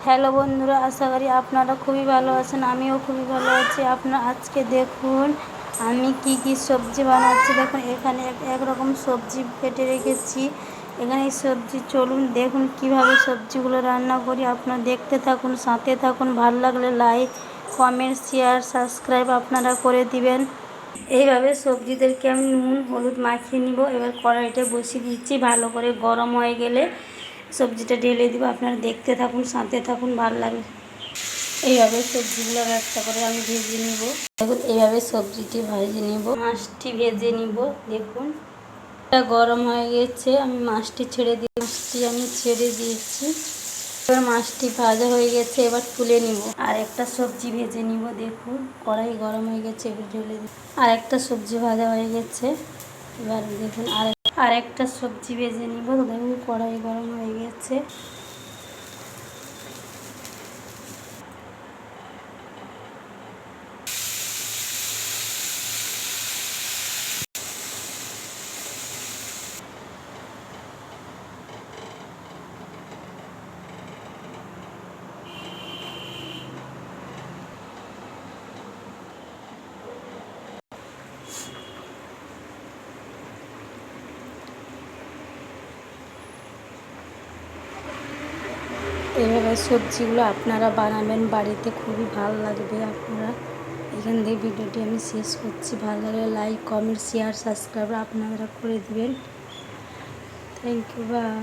Hello বন্ধুরা, আশা করি আপনারা খুবই ভালো আছেন। আমিও খুবই ভালো আছি। আপনারা আজকে দেখুন আমি কি কি সবজি বানাচ্ছি। দেখুন এখানে একরকম সবজি কেটে রেখেছি। এখানে এই সবজি চলুন দেখুন কিভাবে সবজিগুলো রান্না করি। আপনারা দেখতে থাকুন, সাথে থাকুন। ভালো লাগলে লাইক, কমেন্ট, শেয়ার, সাবস্ক্রাইব আপনারা করে দিবেন। এইভাবে সবজিদেরকে আমি নুন হলুদ মাখিয়ে নিব। এবার কড়াইটা বসিয়ে দিচ্ছি, ভালো করে গরম হয়ে গেলে সবজিটা ঢেলে দিব। আপনারা দেখতে থাকুন, সাথে থাকুন, ভালো লাগে। এইভাবে সবজিগুলো একটা করে আমি ভেজে নিব। দেখুন এইভাবে সবজিটি ভেজে নিব, মাছটি ভেজে নিব। দেখুন এটা গরম হয়ে গেছে, আমি মাছটি ছেড়ে দিই। মাছটি আমি ছেড়ে দিয়েছি। এবার মাছটি ভাজা হয়ে গেছে, এবার তুলে নিব। আর একটা সবজি ভেজে নিব। দেখুন কড়াই গরম হয়ে গেছে, এবার ঢেলে দিই। আর একটা সবজি ভাজা হয়ে গেছে। এবার দেখুন আর একটা সবজি ভেজে নিব। দেখুন কড়াই গরম হয়ে গেছে। এইভাবে সবজিগুলো আপনারা বানাবেন বাড়িতে, খুবই ভালো লাগবে। আপনারা এখান থেকে ভিডিওটি আমি শেষ করছি। ভালো লাগলে লাইক, কমেন্ট, শেয়ার, সাবস্ক্রাইব আপনারা করে দিবেন। Thank you, by.